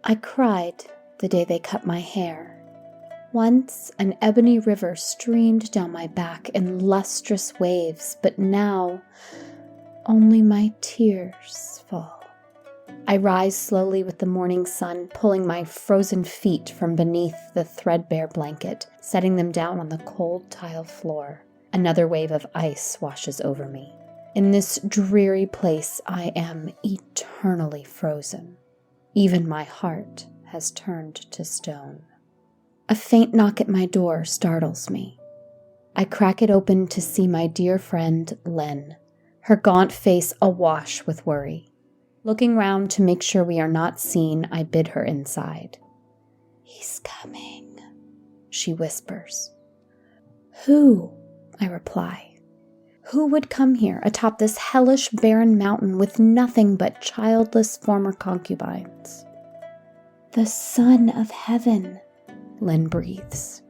I cried the day they cut my hair. Once an ebony river streamed down my back in lustrous waves, but now only my tears fall. I rise slowly with the morning sun, pulling my frozen feet from beneath the threadbare blanket, setting them down on the cold tile floor. Another wave of ice washes over me. In this dreary place, I am eternally frozen. Even my heart has turned to stone. A faint knock at my door startles me. I crack it open to see my dear friend, Len, her gaunt face awash with worry. Looking round to make sure we are not seen, I bid her inside. "He's coming," she whispers. "Who?" I reply. "Who would come here atop this hellish barren mountain with nothing but childless former concubines?" "The Son of Heaven," Len breathes.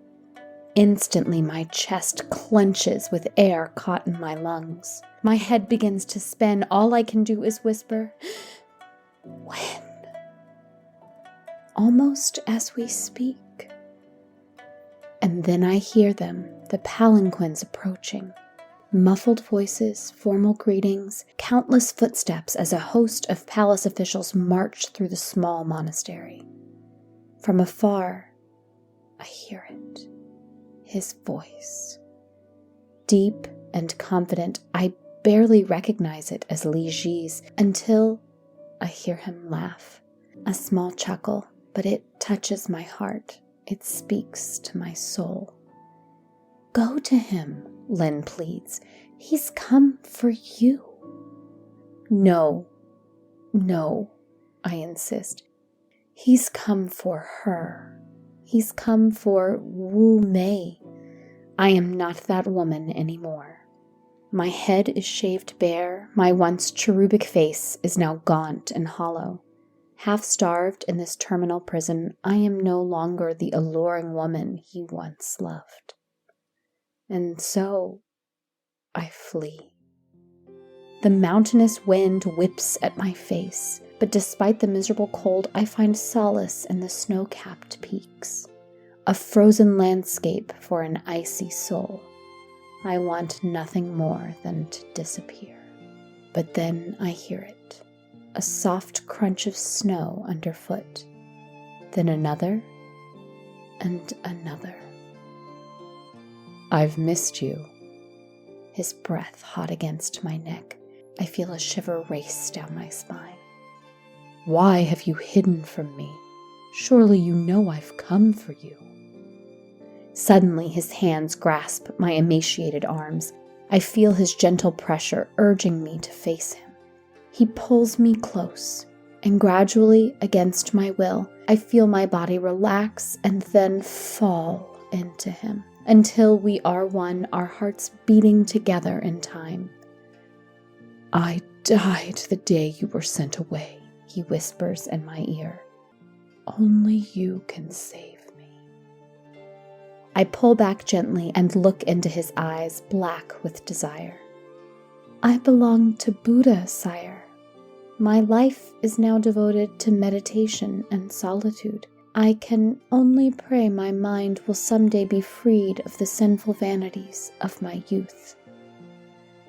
Instantly my chest clenches with air caught in my lungs. My head begins to spin. All I can do is whisper, "When?" Almost as we speak. And then I hear them, the palanquins approaching. Muffled voices, formal greetings, countless footsteps as a host of palace officials march through the small monastery. From afar, I hear it. His voice. Deep and confident, I barely recognize it as Li Ji's until I hear him laugh. A small chuckle, but it touches my heart. It speaks to my soul. "Go to him," Len pleads. "He's come for you." No, I insist. He's come for her. He's come for Wu Mei. I am not that woman anymore. My head is shaved bare. My once cherubic face is now gaunt and hollow. Half-starved in this terminal prison, I am no longer the alluring woman he once loved. And so, I flee. The mountainous wind whips at my face, but despite the miserable cold, I find solace in the snow-capped peaks. A frozen landscape for an icy soul. I want nothing more than to disappear. But then I hear it. A soft crunch of snow underfoot. Then another and another. "I've missed you." His breath hot against my neck. I feel a shiver race down my spine. "Why have you hidden from me? Surely you know I've come for you." Suddenly his hands grasp my emaciated arms. I feel his gentle pressure urging me to face him. He pulls me close, and gradually, against my will, I feel my body relax and then fall into him, until we are one, our hearts beating together in time. "I died the day you were sent away," he whispers in my ear. "Only you can save me." I pull back gently and look into his eyes, black with desire. "I belong to Buddha, sire. My life is now devoted to meditation and solitude. I can only pray my mind will someday be freed of the sinful vanities of my youth."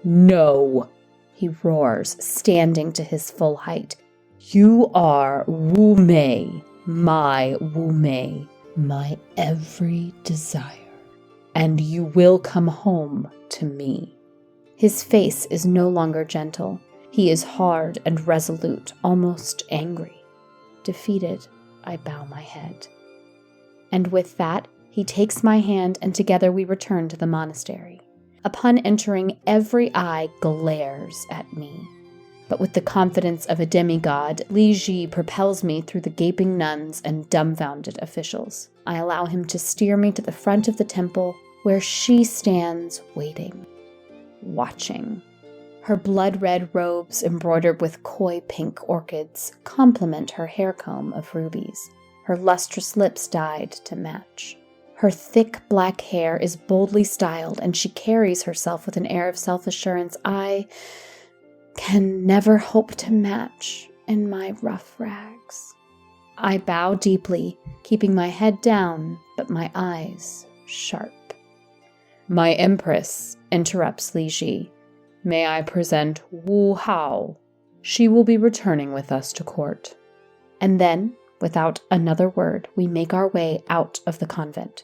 "No!" he roars, standing to his full height. "You are Wu Mei, my Wu Mei, my every desire, and you will come home to me." His face is no longer gentle. He is hard and resolute, almost angry. Defeated, I bow my head. And with that, he takes my hand, and together we return to the monastery. Upon entering, every eye glares at me. But with the confidence of a demigod, Li Ji propels me through the gaping nuns and dumbfounded officials. I allow him to steer me to the front of the temple, where she stands waiting, watching. Her blood-red robes embroidered with coy pink orchids complement her hair comb of rubies, her lustrous lips dyed to match. Her thick black hair is boldly styled, and she carries herself with an air of self-assurance I can never hope to match in my rough rags. I bow deeply, keeping my head down, but my eyes sharp. "My Empress," interrupts Li Ji. "May I present Wu Hao? She will be returning with us to court." And then, without another word, we make our way out of the convent.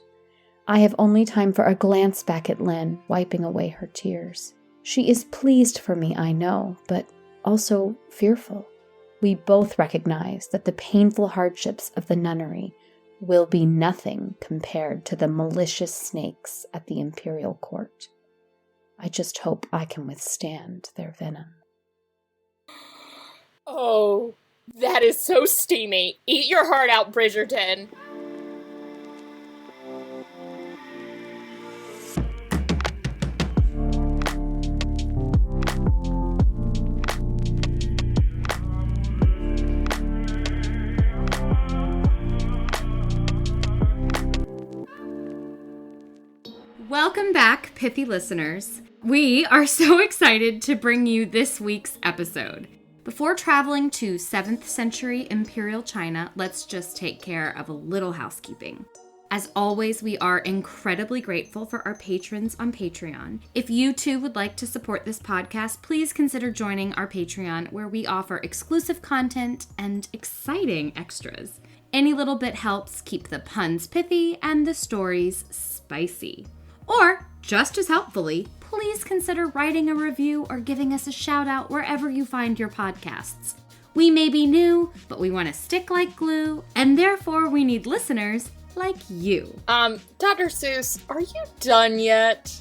I have only time for a glance back at Lin, wiping away her tears. She is pleased for me, I know, but also fearful. We both recognize that the painful hardships of the nunnery will be nothing compared to the malicious snakes at the imperial court. I just hope I can withstand their venom. Oh, that is so steamy. Eat your heart out, Bridgerton. Welcome back, Pithy Listeners. We are so excited to bring you this week's episode. Before traveling to 7th century Imperial China, let's just take care of a little housekeeping. As always, we are incredibly grateful for our patrons on Patreon. If you too would like to support this podcast, please consider joining our Patreon, where we offer exclusive content and exciting extras. Any little bit helps keep the puns pithy and the stories spicy. Or, just as helpfully, please consider writing a review or giving us a shout out wherever you find your podcasts. We may be new, but we want to stick like glue, and therefore we need listeners like you. Dr. Seuss, are you done yet?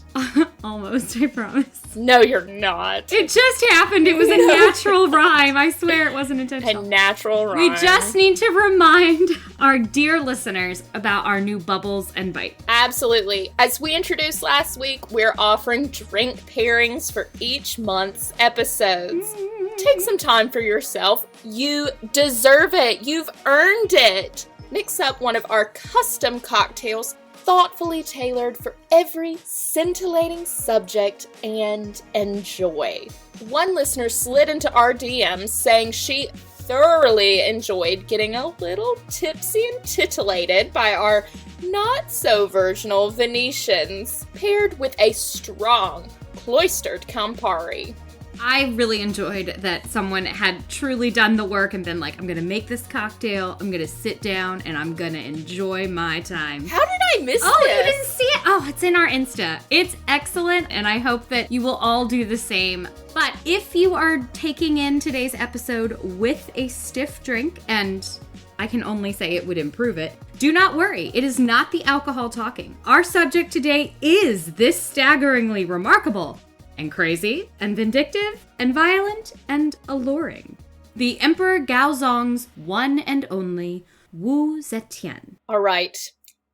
Almost, I promise. No, you're not. It just happened. It was a natural rhyme. I swear it wasn't intentional. A natural rhyme. We just need to remind our dear listeners about our new Bubbles and Bite. Absolutely. As we introduced last week, we're offering drink pairings for each month's episodes. Take some time for yourself. You deserve it. You've earned it. Mix up one of our custom cocktails, thoughtfully tailored for every scintillating subject, and enjoy. One listener slid into our DMs saying she thoroughly enjoyed getting a little tipsy and titillated by our not-so-virginal Venetians, paired with a strong, cloistered Campari. I really enjoyed that someone had truly done the work and been like, I'm going to make this cocktail, I'm going to sit down, and I'm going to enjoy my time. How did I miss this? Oh, you didn't see it? Oh, it's in our Insta. It's excellent, and I hope that you will all do the same. But if you are taking in today's episode with a stiff drink, and I can only say it would improve it, do not worry. It is not the alcohol talking. Our subject today is this staggeringly remarkable and crazy, and vindictive, and violent, and alluring. The Emperor Gaozong's one and only Wu Zetian. All right,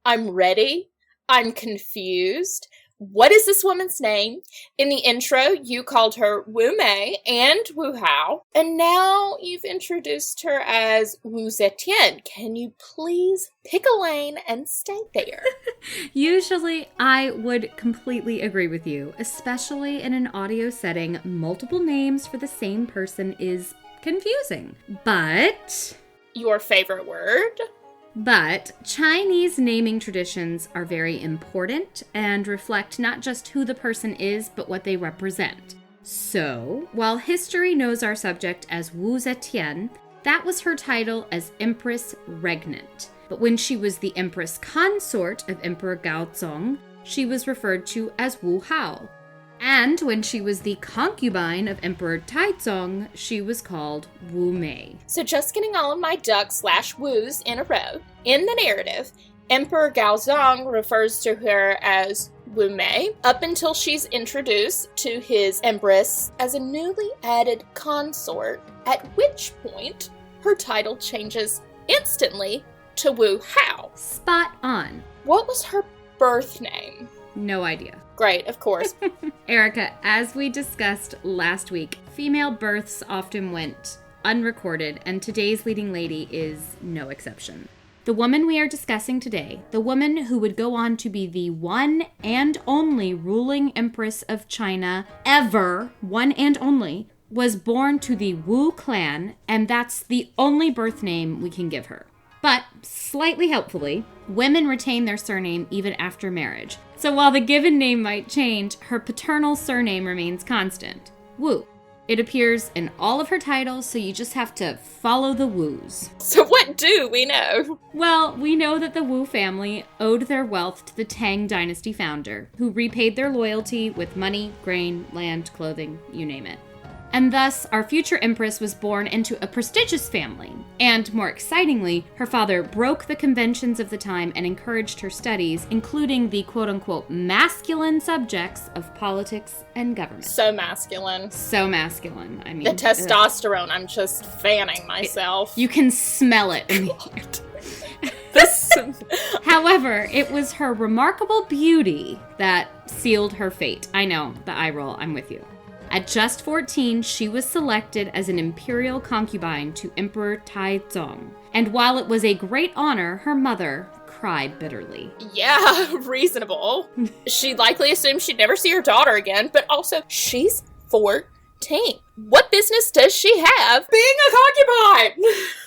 I'm ready. I'm confused. What is this woman's name? In the intro, you called her Wu Mei and Wu Hao, and now you've introduced her as Wu Zetian. Can you please pick a lane and stay there? Usually, I would completely agree with you, especially in an audio setting. Multiple names for the same person is confusing. But Your favorite word? But Chinese naming traditions are very important and reflect not just who the person is, but what they represent. So, while history knows our subject as Wu Zetian, that was her title as Empress Regnant. But when she was the Empress Consort of Emperor Gaozong, she was referred to as Wu Hao. And when she was the concubine of Emperor Taizong, she was called Wu Mei. So just getting all of my ducks/woos in a row. In the narrative, Emperor Gaozong refers to her as Wu Mei up until she's introduced to his empress as a newly added consort, at which point her title changes instantly to Wu Hao. Spot on. What was her birth name? No idea. Great, of course. Erica, as we discussed last week, female births often went unrecorded, and today's leading lady is no exception. The woman we are discussing today, the woman who would go on to be the one and only ruling empress of China ever, one and only, was born to the Wu clan, and that's the only birth name we can give her. But, slightly helpfully, women retain their surname even after marriage. So while the given name might change, her paternal surname remains constant, Wu. It appears in all of her titles, so you just have to follow the Wus. So what do we know? Well, we know that the Wu family owed their wealth to the Tang Dynasty founder, who repaid their loyalty with money, grain, land, clothing, you name it. And thus, our future empress was born into a prestigious family. And more excitingly, her father broke the conventions of the time and encouraged her studies, including the quote-unquote masculine subjects of politics and government. So masculine. So masculine. I mean, the testosterone, I'm just fanning myself. You can smell it. However, it was her remarkable beauty that sealed her fate. I know, the eye roll, I'm with you. At just 14, she was selected as an imperial concubine to Emperor Taizong. And while it was a great honor, her mother cried bitterly. Yeah, reasonable. She likely assumed she'd never see her daughter again, but also, she's 14. What business does she have being a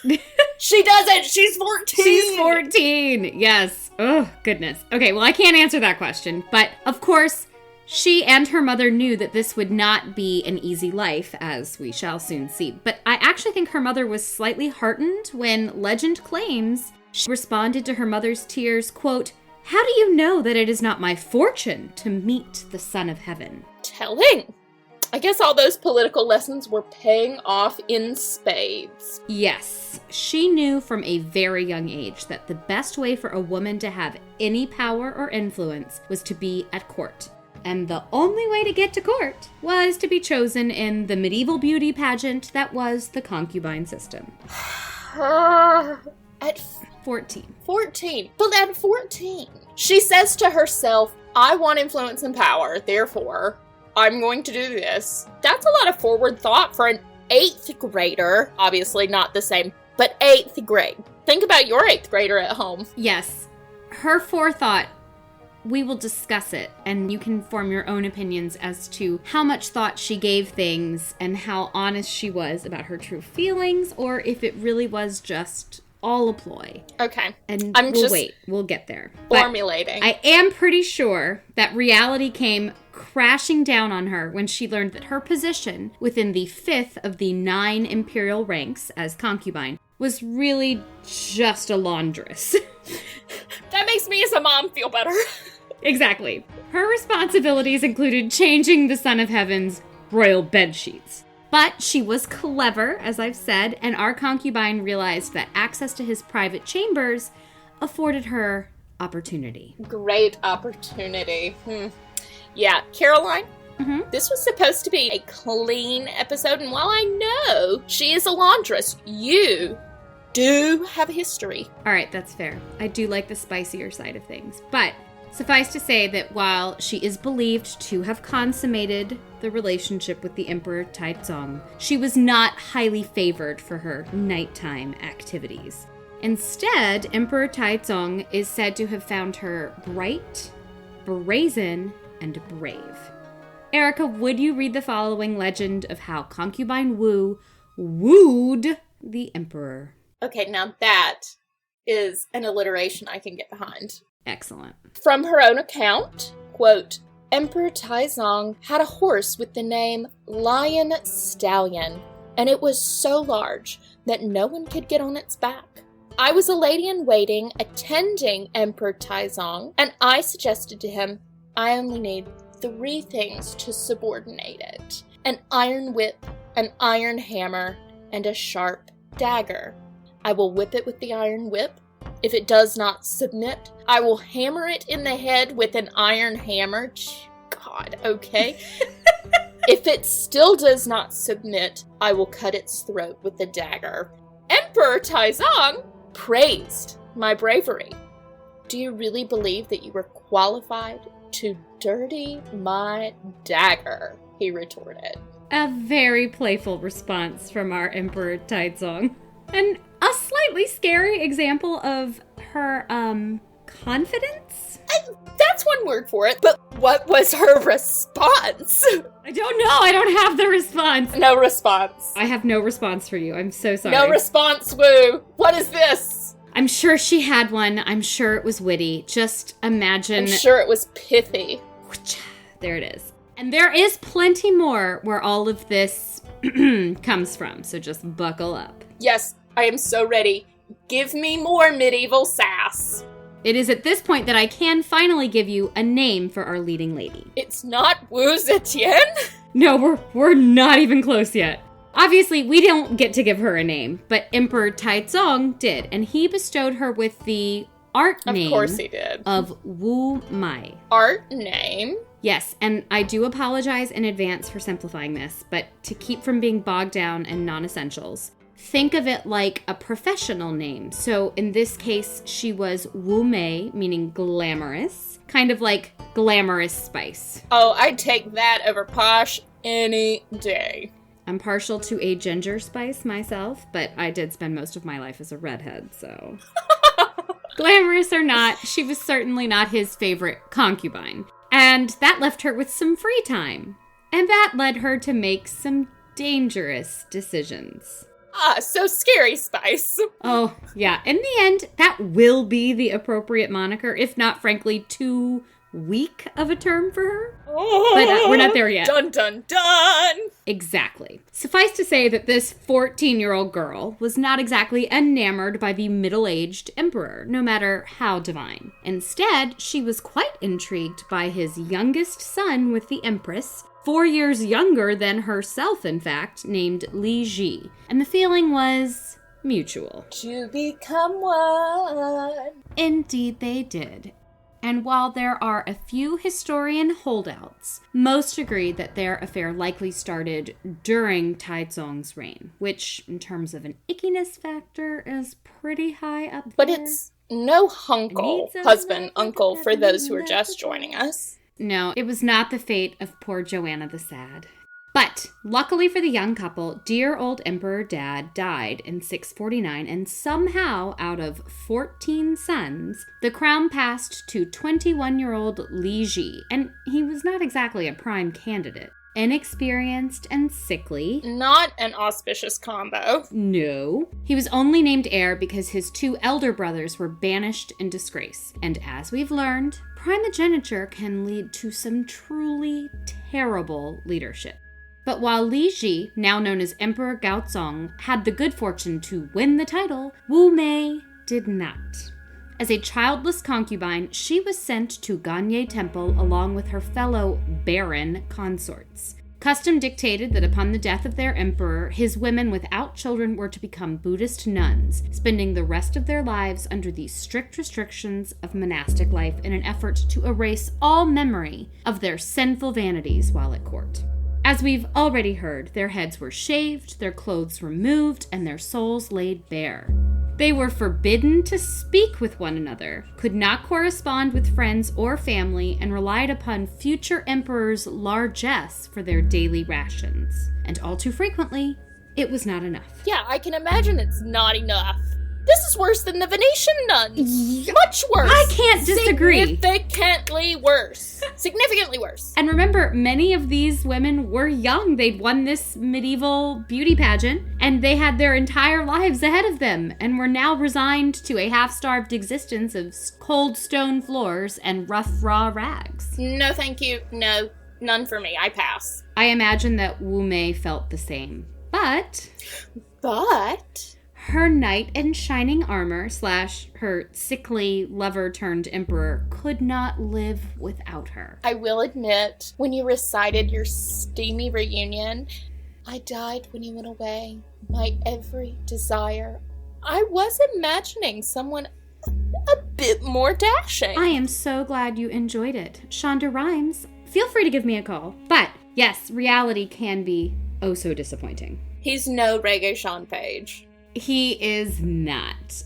concubine? She doesn't. She's 14. She's 14. Yes. Oh, goodness. Okay, well, I can't answer that question. But, of course, she and her mother knew that this would not be an easy life, as we shall soon see. But I actually think her mother was slightly heartened when legend claims she responded to her mother's tears, quote, "How do you know that it is not my fortune to meet the Son of Heaven?" Telling. I guess all those political lessons were paying off in spades. Yes. She knew from a very young age that the best way for a woman to have any power or influence was to be at court. And the only way to get to court was to be chosen in the medieval beauty pageant that was the concubine system. At 14. 14. But at 14, she says to herself, I want influence and power, therefore, I'm going to do this. That's a lot of forward thought for an 8th grader. Obviously not the same, but 8th grade. Think about your 8th grader at home. Yes. Her forethought, we will discuss it, and you can form your own opinions as to how much thought she gave things and how honest she was about her true feelings, or if it really was just all a ploy. Okay. And we'll get there. Formulating. But I am pretty sure that reality came crashing down on her when she learned that her position within the 5th of the 9 imperial ranks as concubine was really just a laundress. That makes me as a mom feel better. Exactly. Her responsibilities included changing the Son of Heaven's royal bed sheets. But she was clever, as I've said, and our concubine realized that access to his private chambers afforded her opportunity. Great opportunity. Yeah, Caroline, This was supposed to be a clean episode, and while I know she is a laundress, you do have a history. All right, that's fair. I do like the spicier side of things. But suffice to say that while she is believed to have consummated the relationship with the Emperor Taizong, she was not highly favored for her nighttime activities. Instead, Emperor Taizong is said to have found her bright, brazen, and brave. Erica, would you read the following legend of how concubine Wu wooed the emperor? Okay, now that is an alliteration I can get behind. Excellent. From her own account, quote, Emperor Taizong had a horse with the name Lion Stallion, and it was so large that no one could get on its back. I was a lady-in-waiting attending Emperor Taizong, and I suggested to him, I only need 3 things to subordinate it. An iron whip, an iron hammer, and a sharp dagger. I will whip it with the iron whip. If it does not submit, I will hammer it in the head with an iron hammer. God, okay. If it still does not submit, I will cut its throat with the dagger. Emperor Taizong praised my bravery. Do you really believe that you were qualified to dirty my dagger? He retorted. A very playful response from our Emperor Taizong. And a slightly scary example of her, confidence? That's one word for it, but what was her response? I don't know. I don't have the response. No response. I have no response for you. I'm so sorry. No response, Wu. What is this? I'm sure she had one. I'm sure it was witty. Just imagine. I'm sure it was pithy. There it is. And there is plenty more where all of this comes from, so just buckle up. Yes, I am so ready. Give me more medieval sass. It is at this point that I can finally give you a name for our leading lady. It's not Wu Zetian? No, we're not even close yet. Obviously, we don't get to give her a name, but Emperor Taizong did, and he bestowed her with the art name Of course he did. Of Wu Mai. Art name? Yes, and I do apologize in advance for simplifying this, but to keep from being bogged down in non-essentials, think of it like a professional name. So in this case, she was Wu Mei, meaning glamorous, kind of like glamorous spice. Oh, I'd take that over posh any day. I'm partial to a ginger spice myself, but I did spend most of my life as a redhead, so... Glamorous or not, she was certainly not his favorite concubine. And that left her with some free time. And that led her to make some dangerous decisions. Ah, so scary spice. Oh, yeah. In the end, that will be the appropriate moniker, if not, frankly, too weak of a term for her. But we're not there yet. Dun, dun, dun! Exactly. Suffice to say that this 14-year-old girl was not exactly enamored by the middle-aged emperor, no matter how divine. Instead, she was quite intrigued by his youngest son with the empress, 4 years younger than herself, in fact, named Li Ji. And the feeling was mutual. To become one. Indeed they did. And while there are a few historian holdouts, most agree that their affair likely started during Taizong's reign, which, in terms of an ickiness factor, is pretty high up there. But it's no hunkle, husband, uncle, for those who are just joining us. No, it was not the fate of poor Joanna the Sad. But, luckily for the young couple, dear old Emperor Dad died in 649, and somehow, out of 14 sons, the crown passed to 21-year-old Li Ji, and he was not exactly a prime candidate. Inexperienced and sickly. Not an auspicious combo. No. He was only named heir because his 2 elder brothers were banished in disgrace. And as we've learned, primogeniture can lead to some truly terrible leadership. But while Li Ji, now known as Emperor Gaozong, had the good fortune to win the title, Wu Mei did not. As a childless concubine, she was sent to Ganye Temple along with her fellow baron consorts. Custom dictated that upon the death of their emperor, his women without children were to become Buddhist nuns, spending the rest of their lives under the strict restrictions of monastic life in an effort to erase all memory of their sinful vanities while at court. As we've already heard, their heads were shaved, their clothes removed, and their souls laid bare. They were forbidden to speak with one another, could not correspond with friends or family, and relied upon future emperors' largesse for their daily rations. And all too frequently, it was not enough. Yeah, I can imagine it's not enough. This is worse than the Venetian nuns. Much worse. I can't disagree. Significantly worse. Significantly worse. And remember, many of these women were young. They'd won this medieval beauty pageant, and they had their entire lives ahead of them, and were now resigned to a half-starved existence of cold stone floors and rough, raw rags. No, thank you. No, none for me. I pass. I imagine that Wu Mei felt the same. But... her knight in shining armor / her sickly lover-turned-emperor could not live without her. I will admit, when you recited your steamy reunion, I died when you went away. My every desire. I was imagining someone a bit more dashing. I am so glad you enjoyed it. Shonda Rhimes, feel free to give me a call. But, yes, reality can be oh so disappointing. He's no Reggae Sean Page. He is not.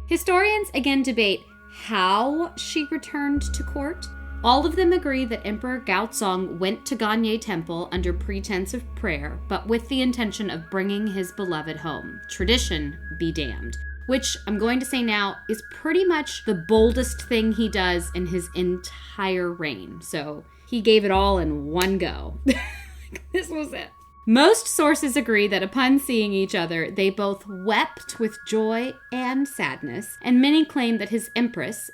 Historians again debate how she returned to court. All of them agree that Emperor Gaozong went to Ganye Temple under pretense of prayer, but with the intention of bringing his beloved home. Tradition be damned. Which I'm going to say now is pretty much the boldest thing he does in his entire reign. So he gave it all in one go. This was it. Most sources agree that upon seeing each other, they both wept with joy and sadness, and many claim that his Empress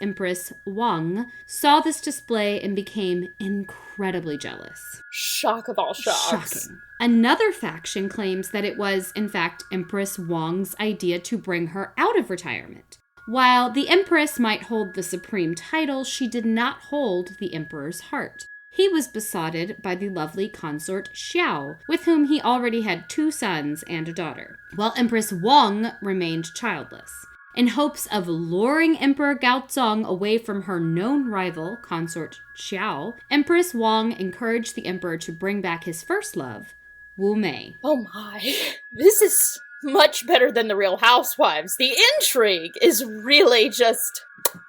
Wang, saw this display and became incredibly jealous. Shock of all shocks. Shocking. Another faction claims that it was, in fact, Empress Wang's idea to bring her out of retirement. While the Empress might hold the supreme title, she did not hold the Emperor's heart. He was besotted by the lovely consort Xiao, with whom he already had 2 sons and a daughter, while Empress Wang remained childless. In hopes of luring Emperor Gaozong away from her known rival, consort Xiao, Empress Wang encouraged the emperor to bring back his first love, Wu Mei. Oh my. This is much better than the Real Housewives. The intrigue is really just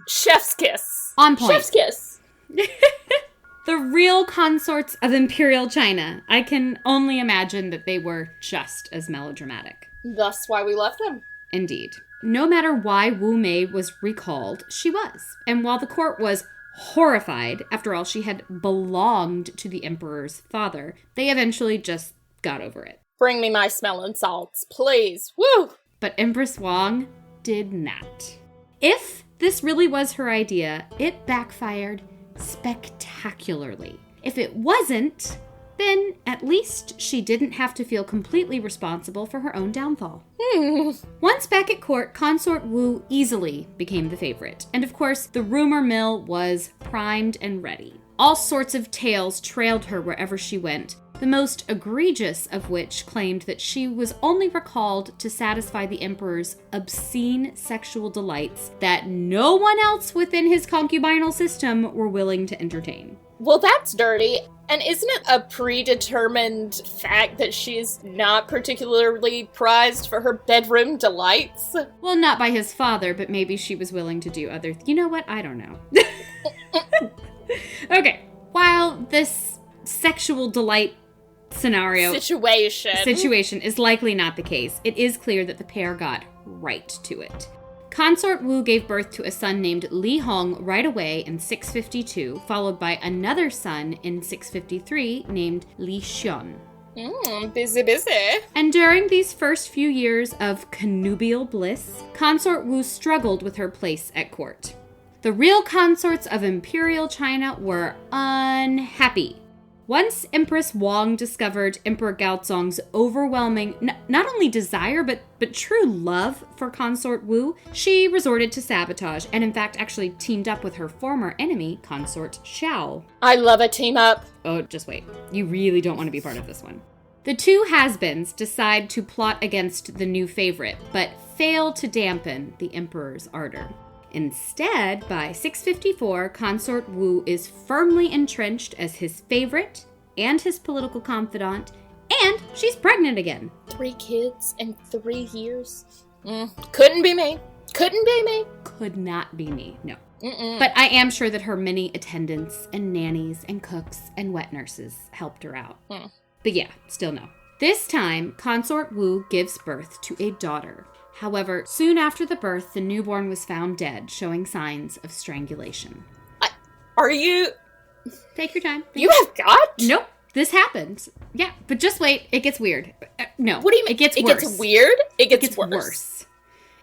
chef's kiss. On point. Chef's kiss. The real consorts of Imperial China. I can only imagine that they were just as melodramatic. That's why we left them. Indeed. No matter why Wu Mei was recalled, she was. And while the court was horrified, after all, she had belonged to the emperor's father, they eventually just got over it. Bring me my smelling salts, please. Woo! But Empress Wang did not. If this really was her idea, it backfired spectacularly. If it wasn't, then at least she didn't have to feel completely responsible for her own downfall. Once back at court, Consort Wu easily became the favorite. And of course, the rumor mill was primed and ready. All sorts of tales trailed her wherever she went, the most egregious of which claimed that she was only recalled to satisfy the emperor's obscene sexual delights that no one else within his concubinal system were willing to entertain. Well, that's dirty. And isn't it a predetermined fact that she's not particularly prized for her bedroom delights? Well, not by his father, but maybe she was willing to do other... You know what? I don't know. Okay. While this sexual delight situation is likely not the case, it is clear that the pair got right to it. Consort Wu gave birth to a son named Li Hong right away in 652, followed by another son in 653 named Li Xion. Busy. And during these first few years of connubial bliss, Consort Wu struggled with her place at court. The real consorts of Imperial China were unhappy. Once Empress Wang discovered Emperor Gaozong's overwhelming, not only desire, but true love for Consort Wu, she resorted to sabotage and in fact actually teamed up with her former enemy, Consort Xiao. I love a team up. Oh, just wait. You really don't want to be part of this one. The two has-beens decide to plot against the new favorite, but fail to dampen the emperor's ardor. Instead, by 654, Consort Wu is firmly entrenched as his favorite and his political confidant, and she's pregnant again. 3 kids in 3 years? Couldn't be me. Couldn't be me. Could not be me, no. But I am sure that her many attendants and nannies and cooks and wet nurses helped her out. But yeah, still no. This time, Consort Wu gives birth to a daughter. However, soon after the birth, the newborn was found dead, showing signs of strangulation. Are you... Take your time. You have got? Nope. This happened. Yeah, but just wait. It gets weird. No. What do you mean? It gets worse. It gets weird? It gets worse.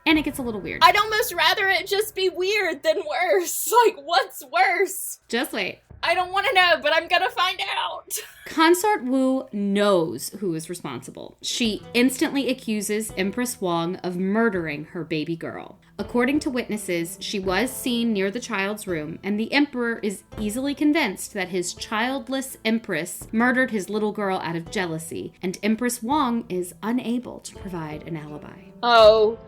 And it gets a little weird. I'd almost rather it just be weird than worse. Like, what's worse? Just wait. I don't want to know, but I'm gonna find out. Consort Wu knows who is responsible. She instantly accuses Empress Wang of murdering her baby girl. According to witnesses, she was seen near the child's room, and the emperor is easily convinced that his childless empress murdered his little girl out of jealousy, and Empress Wang is unable to provide an alibi. Oh,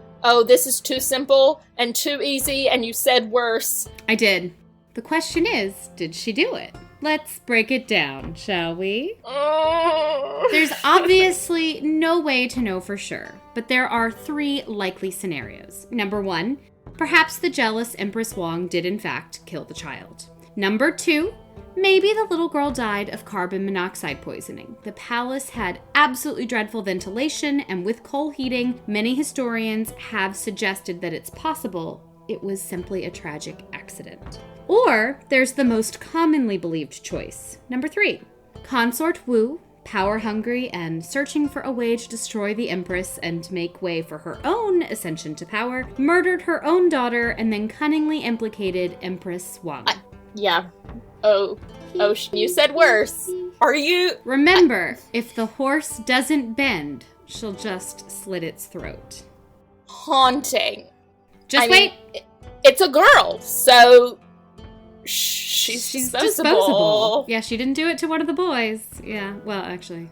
this is too simple and too easy, and you said worse. I did. The question is, did she do it? Let's break it down, shall we? There's obviously no way to know for sure, but there are 3 likely scenarios. Number 1, perhaps the jealous Empress Wang did in fact kill the child. Number 2, maybe the little girl died of carbon monoxide poisoning. The palace had absolutely dreadful ventilation, and with coal heating, many historians have suggested that it's possible it was simply a tragic accident. Or there's the most commonly believed choice. Number 3, Consort Wu power-hungry and searching for a way to destroy the Empress and make way for her own ascension to power, murdered her own daughter and then cunningly implicated Empress Wang. Yeah. Oh, you said worse. Are you... Remember, if the horse doesn't bend, she'll just slit its throat. Haunting. Just wait. It's a girl, so... She's disposable. Yeah, she didn't do it to one of the boys. Yeah, well, actually,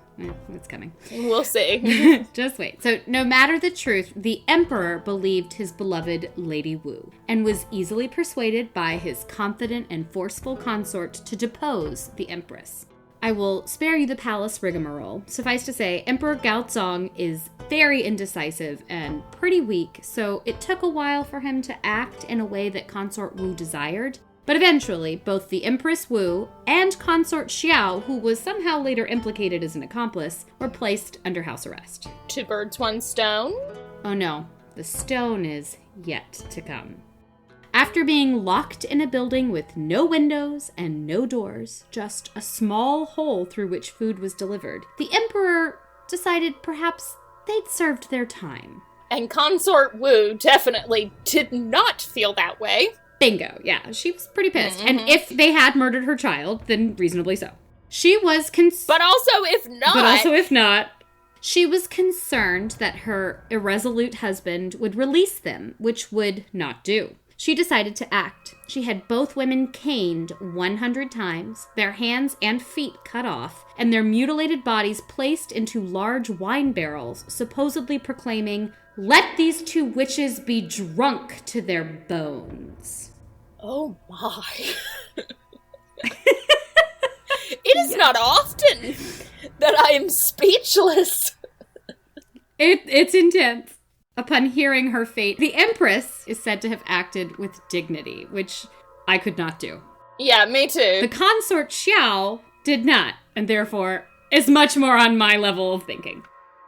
it's coming. We'll see. Just wait. So, no matter the truth, the emperor believed his beloved Lady Wu and was easily persuaded by his confident and forceful consort to depose the empress. I will spare you the palace rigmarole. Suffice to say, Emperor Gaozong is very indecisive and pretty weak, so it took a while for him to act in a way that Consort Wu desired. But eventually, both the Empress Wu and Consort Xiao, who was somehow later implicated as an accomplice, were placed under house arrest. 2 birds, 1 stone? Oh no, the stone is yet to come. After being locked in a building with no windows and no doors, just a small hole through which food was delivered, the emperor decided perhaps they'd served their time. And Consort Wu definitely did not feel that way. Bingo, yeah, she was pretty pissed. Mm-hmm. And if they had murdered her child, then reasonably so. She was But also if not. She was concerned that her irresolute husband would release them, which would not do. She decided to act. She had both women caned 100 times, their hands and feet cut off, and their mutilated bodies placed into large wine barrels, supposedly proclaiming, "Let these 2 witches be drunk to their bones." Oh my. It is not often that I am speechless. It's intense. Upon hearing her fate, the Empress is said to have acted with dignity, which I could not do. Yeah, me too. The consort Xiao did not, and therefore is much more on my level of thinking.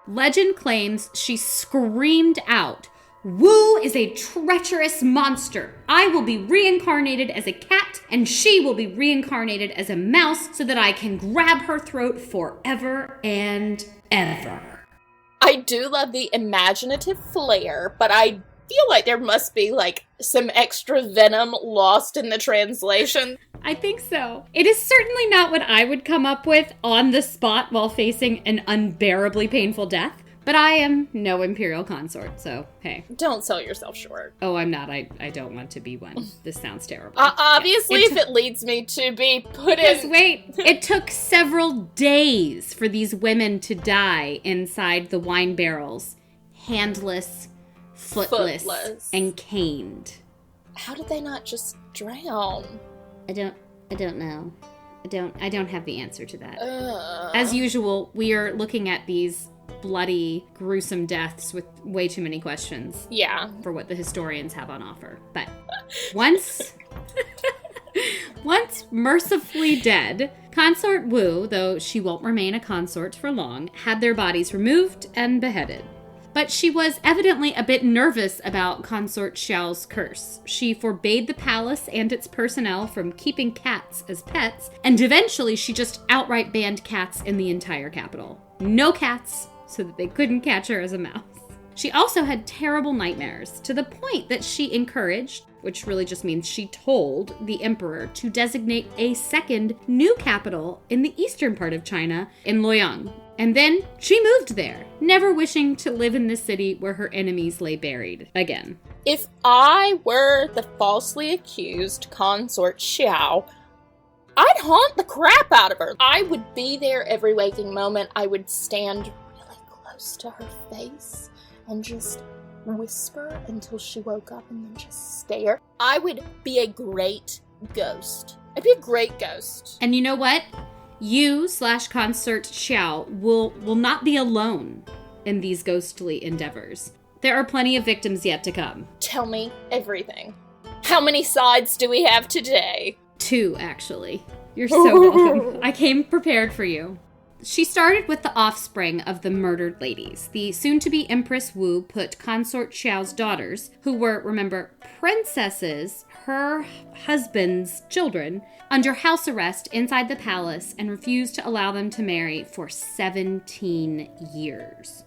Legend claims she screamed out, "Wu is a treacherous monster. I will be reincarnated as a cat, and she will be reincarnated as a mouse so that I can grab her throat forever and ever." I do love the imaginative flair, but I feel like there must be, some extra venom lost in the translation. I think so. It is certainly not what I would come up with on the spot while facing an unbearably painful death. But I am no imperial consort, so hey. Don't sell yourself short. Oh, I'm not. I don't want to be one. This sounds terrible. Obviously, if it leads me to be put in... Just wait. It took several days for these women to die inside the wine barrels. Handless, footless, and caned. How did they not just drown? I don't know. I don't have the answer to that. As usual, we are looking at these bloody, gruesome deaths with way too many questions. Yeah. For what the historians have on offer. But once mercifully dead, Consort Wu, though she won't remain a consort for long, had their bodies removed and beheaded. But she was evidently a bit nervous about Consort Xiao's curse. She forbade the palace and its personnel from keeping cats as pets, and eventually she just outright banned cats in the entire capital. No cats, so that they couldn't catch her as a mouse. She also had terrible nightmares, to the point that she encouraged, which really just means she told, the emperor to designate a second new capital in the eastern part of China, in Luoyang. And then she moved there, never wishing to live in the city where her enemies lay buried again. If I were the falsely accused consort Xiao, I'd haunt the crap out of her. I would be there every waking moment. I would stand really close to her face and just whisper until she woke up and then just stare. I would be a great ghost. I'd be a great ghost. And you know what? You/consort Xiao will not be alone in these ghostly endeavors. There are plenty of victims yet to come. Tell me everything. How many sides do we have today? 2, actually. You're so welcome. I came prepared for you. She started with the offspring of the murdered ladies. The soon-to-be Empress Wu put Consort Xiao's daughters, who were, remember, princesses, her husband's children, under house arrest inside the palace and refused to allow them to marry for 17 years.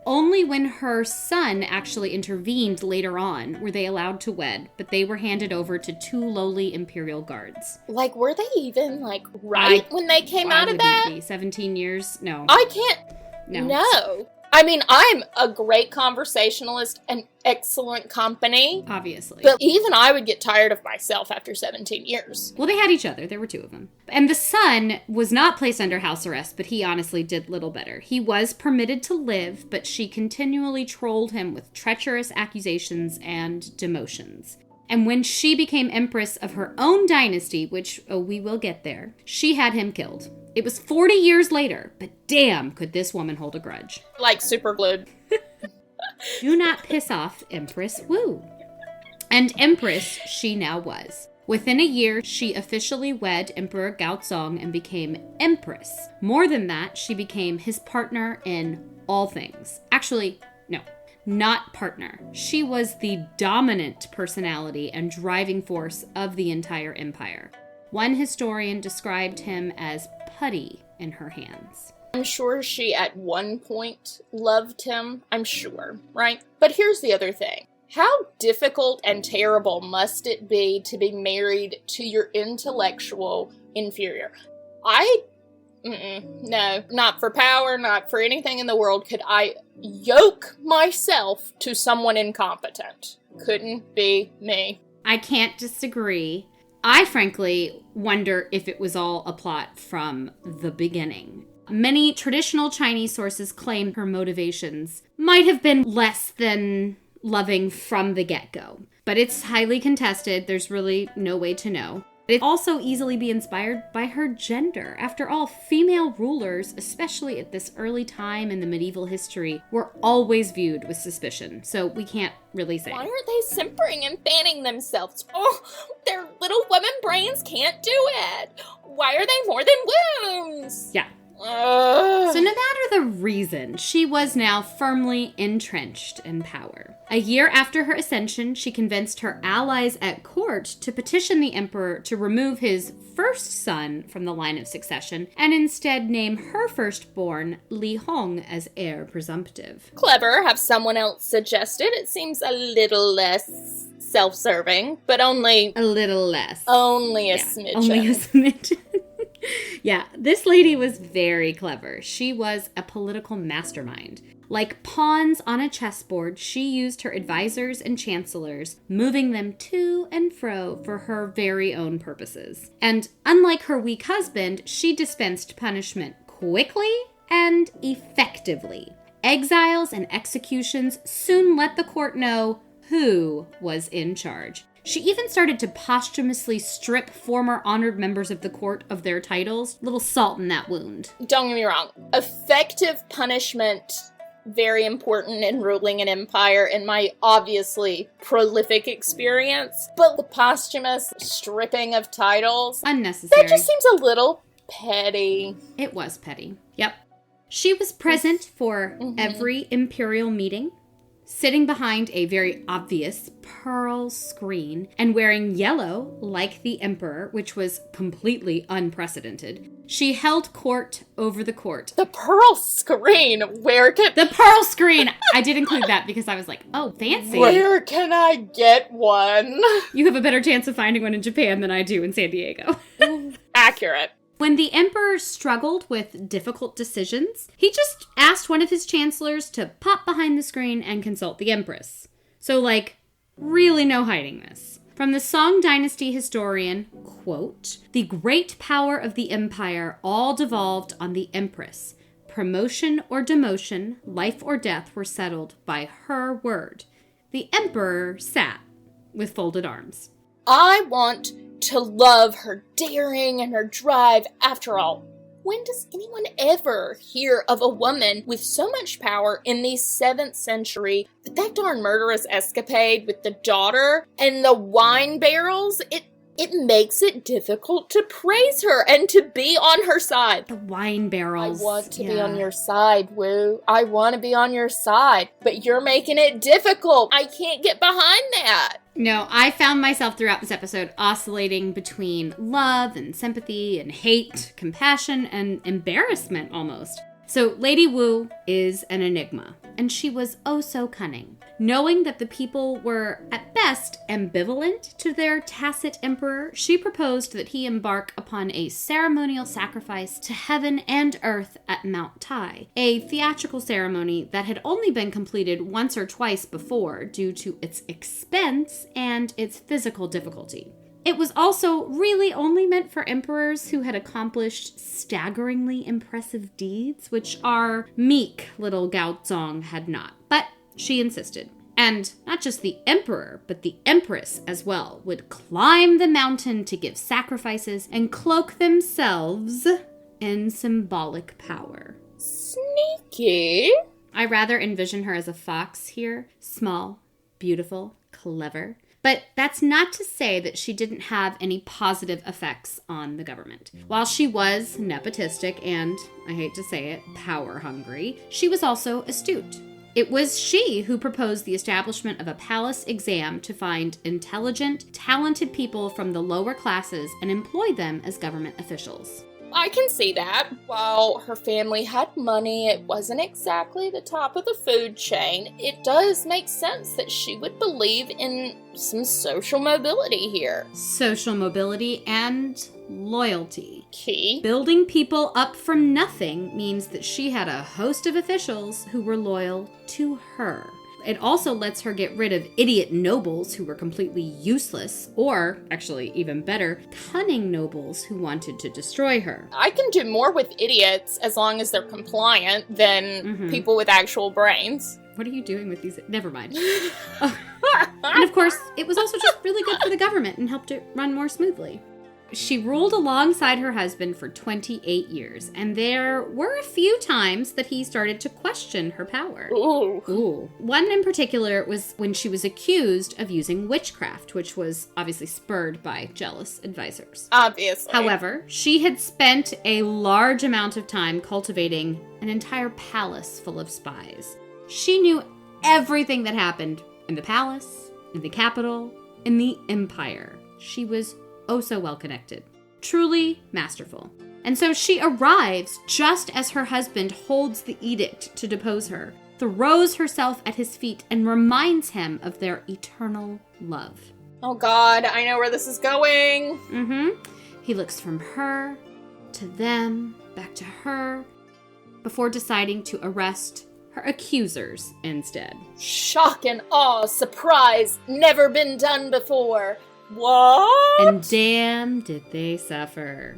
Only when her son actually intervened later on were they allowed to wed, but they were handed over to 2 lowly imperial guards. Like, were they even, like, right when they came out of that? 17 years? No. I can't. No. I mean, I'm a great conversationalist and excellent company. Obviously. But even I would get tired of myself after 17 years. Well, they had each other. There were 2 of them. And the son was not placed under house arrest, but he honestly did little better. He was permitted to live, but she continually trolled him with treacherous accusations and demotions. And when she became empress of her own dynasty, which, we will get there, she had him killed. It was 40 years later, but damn, could this woman hold a grudge. Like superglued. Do not piss off Empress Wu. And empress she now was. Within a year, she officially wed Emperor Gaozong and became empress. More than that, she became his partner in all things. Actually, no. Not partner. She was the dominant personality and driving force of the entire empire. One historian described him as putty in her hands. I'm sure she at one point loved him. I'm sure, right? But here's the other thing. How difficult and terrible must it be to be married to your intellectual inferior? No, not for power, not for anything in the world could I yoke myself to someone incompetent. Couldn't be me. I can't disagree. I frankly wonder if it was all a plot from the beginning. Many traditional Chinese sources claim her motivations might have been less than loving from the get-go. But it's highly contested. There's really no way to know. It also easily be inspired by her gender. After all, female rulers, especially at this early time in the medieval history, were always viewed with suspicion. So we can't really say. Why aren't they simpering and fanning themselves? Oh, their little women brains can't do it. Why are they more than wounds? Yeah. So no matter the reason, she was now firmly entrenched in power. A year after her ascension, she convinced her allies at court to petition the emperor to remove his first son from the line of succession and instead name her firstborn, Li Hong, as heir presumptive. Clever, have someone else suggested. It seems a little less self-serving, but only... A little less. Only a smidgen. Only a smidgen. Yeah, this lady was very clever. She was a political mastermind. Like pawns on a chessboard, she used her advisors and chancellors, moving them to and fro for her very own purposes. And unlike her weak husband, she dispensed punishment quickly and effectively. Exiles and executions soon let the court know who was in charge. She even started to posthumously strip former honored members of the court of their titles. Little salt in that wound. Don't get me wrong. Effective punishment, very important in ruling an empire in my obviously prolific experience. But the posthumous stripping of titles... Unnecessary. That just seems a little petty. It was petty. Yep. She was present for every imperial meeting, sitting behind a very obvious pearl screen and wearing yellow like the emperor, which was completely unprecedented. She held court over the court. The pearl screen? Where can... The pearl screen! I did include that because I was like, oh, fancy. Where can I get one? You have a better chance of finding one in Japan than I do in San Diego. Accurate. When the emperor struggled with difficult decisions, he just asked one of his chancellors to pop behind the screen and consult the empress. So, really no hiding this. From the Song Dynasty historian, quote, "The great power of the empire all devolved on the empress. Promotion or demotion, life or death were settled by her word. The emperor sat with folded arms." I want to love her daring and her drive. After all, when does anyone ever hear of a woman with so much power in the 7th century? But that darn murderous escapade with the daughter and the wine barrels, it makes it difficult to praise her and to be on her side. The wine barrels. I want to be on your side, Wu. I want to be on your side, but you're making it difficult. I can't get behind that. No, I found myself throughout this episode oscillating between love and sympathy and hate, compassion, and embarrassment almost. So Lady Wu is an enigma, and she was oh so cunning. Knowing that the people were, at best, ambivalent to their tacit emperor, she proposed that he embark upon a ceremonial sacrifice to heaven and earth at Mount Tai, a theatrical ceremony that had only been completed once or twice before due to its expense and its physical difficulty. It was also really only meant for emperors who had accomplished staggeringly impressive deeds, which our meek little Gaozong had not. But she insisted. And not just the emperor, but the empress as well, would climb the mountain to give sacrifices and cloak themselves in symbolic power. Sneaky. I rather envision her as a fox here. Small, beautiful, clever. But that's not to say that she didn't have any positive effects on the government. While she was nepotistic and, I hate to say it, power hungry, she was also astute. It was she who proposed the establishment of a palace exam to find intelligent, talented people from the lower classes and employ them as government officials. I can see that. While her family had money, it wasn't exactly the top of the food chain. It does make sense that she would believe in some social mobility here. Social mobility and loyalty. Key. Building people up from nothing means that she had a host of officials who were loyal to her. It also lets her get rid of idiot nobles who were completely useless, or, actually even better, cunning nobles who wanted to destroy her. I can do more with idiots as long as they're compliant than people with actual brains. What are you doing with these? Never mind. Oh. And of course, it was also just really good for the government and helped it run more smoothly. She ruled alongside her husband for 28 years, and there were a few times that he started to question her power. Ooh. One in particular was when she was accused of using witchcraft, which was obviously spurred by jealous advisors. Obviously. However, she had spent a large amount of time cultivating an entire palace full of spies. She knew everything that happened in the palace, in the capital, in the empire. She was oh so well connected. Truly masterful. And so she arrives just as her husband holds the edict to depose her, throws herself at his feet, and reminds him of their eternal love. Oh God, I know where this is going. He looks from her to them, back to her, before deciding to arrest her accusers instead. Shock and awe, surprise, never been done before. What? And damn, did they suffer.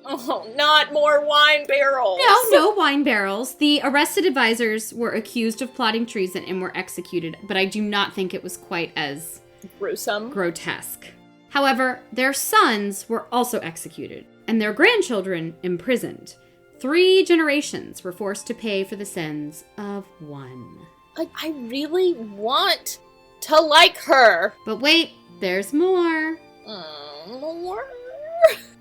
Oh, not more wine barrels. No wine barrels. The arrested advisors were accused of plotting treason and were executed, but I do not think it was quite as gruesome, grotesque. However, their sons were also executed, and their grandchildren imprisoned. 3 generations were forced to pay for the sins of one. I really want to like her. But wait, there's more. More?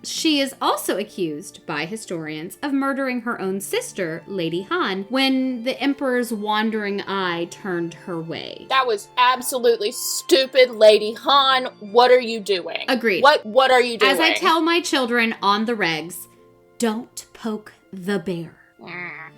She is also accused by historians of murdering her own sister, Lady Han, when the emperor's wandering eye turned her way. That was absolutely stupid, Lady Han. What are you doing? Agreed. What are you doing? As I tell my children on the regs, don't poke the bear.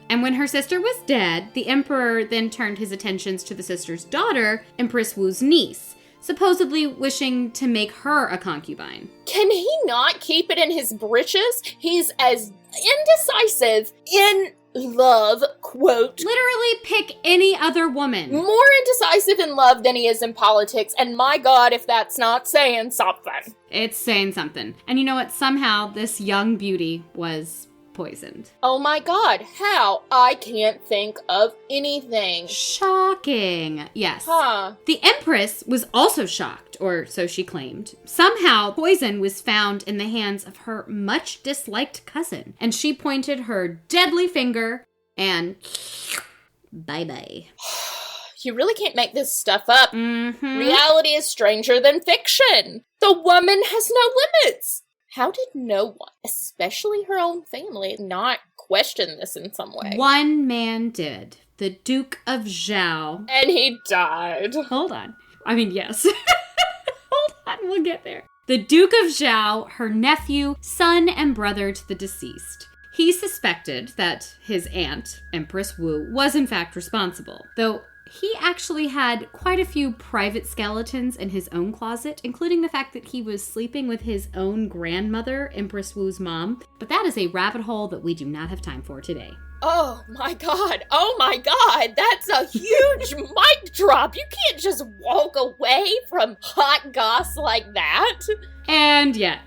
And when her sister was dead, the emperor then turned his attentions to the sister's daughter, Empress Wu's niece, supposedly wishing to make her a concubine. Can he not keep it in his britches? He's as indecisive in love, quote. Literally pick any other woman. More indecisive in love than he is in politics, and my God, if that's not saying something. It's saying something. And you know what? Somehow this young beauty was poisoned. Oh my God, how? I can't think of anything. Shocking. Yes. Huh. The Empress was also shocked, or so she claimed. Somehow, poison was found in the hands of her much disliked cousin, and she pointed her deadly finger and bye-bye. You really can't make this stuff up. Reality is stranger than fiction. The woman has no limits. How did no one, especially her own family, not question this in some way? One man did. The Duke of Zhao. And he died. Hold on. I mean, yes. Hold on, we'll get there. The Duke of Zhao, her nephew, son, and brother to the deceased. He suspected that his aunt, Empress Wu, was in fact responsible, though he actually had quite a few private skeletons in his own closet, including the fact that he was sleeping with his own grandmother, Empress Wu's mom. But that is a rabbit hole that we do not have time for today. Oh my god, that's a huge mic drop. You can't just walk away from hot goss like that. And yet,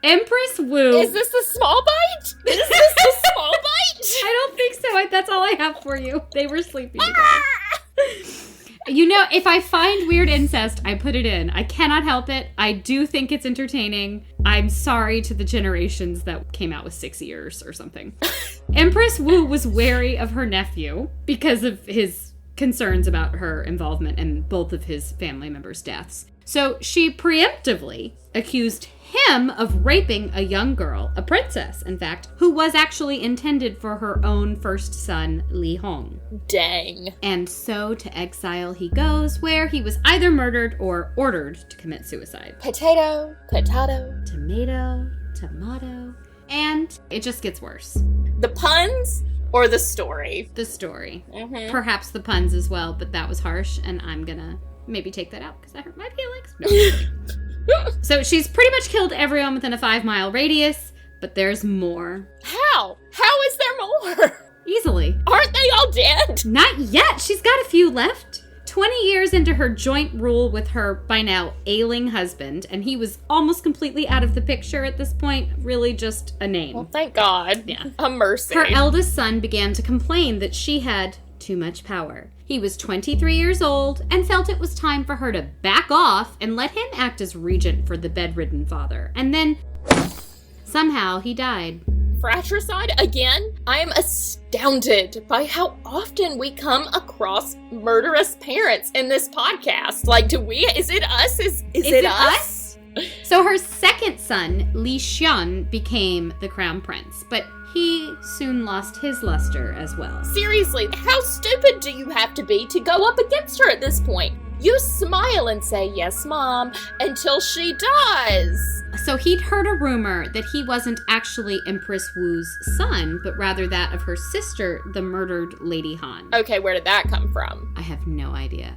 Empress Wu... Is this the small bite? Is this the small bite? I don't think so. That's all I have for you. They were sleeping together. You know, if I find weird incest, I put it in. I cannot help it. I do think it's entertaining. I'm sorry to the generations that came out with 6 years or something. Empress Wu was wary of her nephew because of his concerns about her involvement in both of his family members' deaths. So she preemptively accused him of raping a young girl, a princess, in fact, who was actually intended for her own first son, Li Hong. Dang. And so to exile he goes, where he was either murdered or ordered to commit suicide. Potato, potato. Tomato, tomato. And it just gets worse. The puns or the story? The story. Mm-hmm. Perhaps the puns as well, but that was harsh, and I'm gonna maybe take that out because that hurt my feelings. No, I'm kidding. So she's pretty much killed everyone within a 5-mile radius, but there's more. How? How is there more? Easily. Aren't they all dead? Not yet. She's got a few left. 20 years into her joint rule with her, by now, ailing husband, and he was almost completely out of the picture at this point, really just a name. Well, thank God. Yeah. A mercy. Her eldest son began to complain that she had too much power. He was 23 years old and felt it was time for her to back off and let him act as regent for the bedridden father. And then, somehow, he died. Fratricide again? I am astounded by how often we come across murderous parents in this podcast. Like, is it us? Is it us? So her second son, Li Xian, became the crown prince, but he soon lost his luster as well. Seriously, how stupid do you have to be to go up against her at this point? You smile and say, yes, Mom, until she does. So he'd heard a rumor that he wasn't actually Empress Wu's son, but rather that of her sister, the murdered Lady Han. Okay, where did that come from? I have no idea.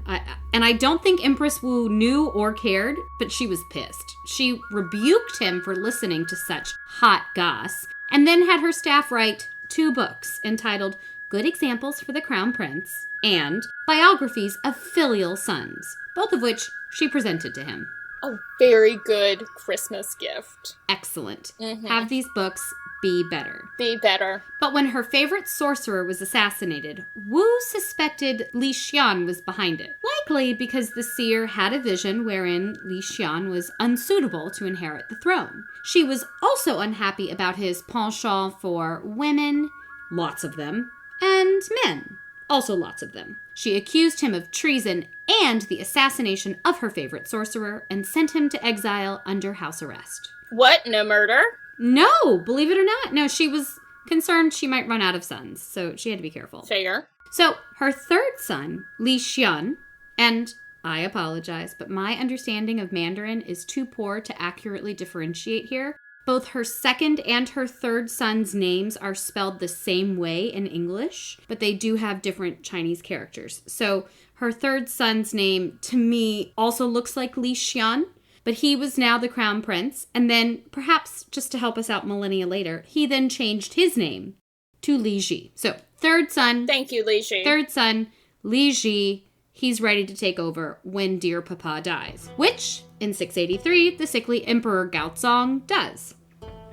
And I don't think Empress Wu knew or cared, but she was pissed. She rebuked him for listening to such hot goss, and then had her staff write 2 books entitled Good Examples for the Crown Prince and Biographies of Filial Sons, both of which she presented to him. A very good Christmas gift. Excellent. Mm-hmm. Have these books be better. Be better. But when her favorite sorcerer was assassinated, Wu suspected Li Xian was behind it. Likely because the seer had a vision wherein Li Xian was unsuitable to inherit the throne. She was also unhappy about his penchant for women, lots of them, and men, also lots of them. She accused him of treason and the assassination of her favorite sorcerer and sent him to exile under house arrest. What? No murder? No, believe it or not. No, she was concerned she might run out of sons, so she had to be careful. Fair. So her third son, Li Xian, and I apologize, but my understanding of Mandarin is too poor to accurately differentiate here. Both her second and her third son's names are spelled the same way in English, but they do have different Chinese characters. So her third son's name, to me, also looks like Li Xian, but he was now the crown prince. And then, perhaps just to help us out millennia later, he then changed his name to Li Ji. So third son. Thank you, Li Ji. Third son, Li Ji. He's ready to take over when dear Papa dies, which, in 683, the sickly Emperor Gaozong does.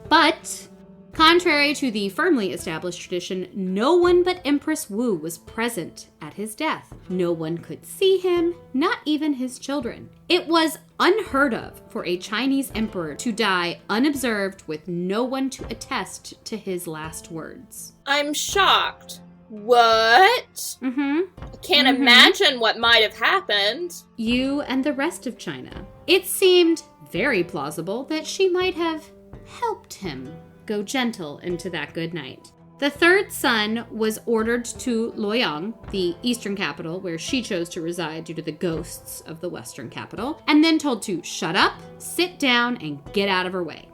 But, contrary to the firmly established tradition, no one but Empress Wu was present at his death. No one could see him, not even his children. It was unheard of for a Chinese emperor to die unobserved with no one to attest to his last words. I'm shocked. What? Mm-hmm. Can't imagine what might have happened. You and the rest of China. It seemed very plausible that she might have helped him go gentle into that good night. The third son was ordered to Luoyang, the eastern capital, where she chose to reside due to the ghosts of the western capital, and then told to shut up, sit down, and get out of her way.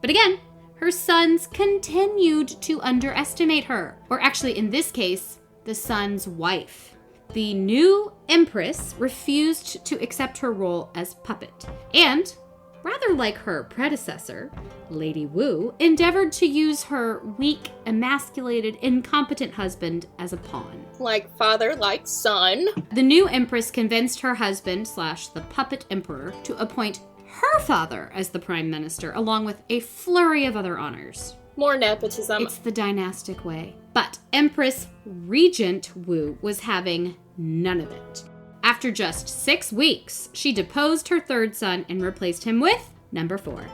But again, her sons continued to underestimate her, or actually in this case, the son's wife. The new empress refused to accept her role as puppet, and rather like her predecessor, Lady Wu, endeavored to use her weak, emasculated, incompetent husband as a pawn. Like father, like son. The new empress convinced her husband, the puppet emperor, to appoint her father as the prime minister, along with a flurry of other honors. More nepotism. It's the dynastic way. But Empress Regent Wu was having none of it. After just 6 weeks, she deposed her third son and replaced him with number 4.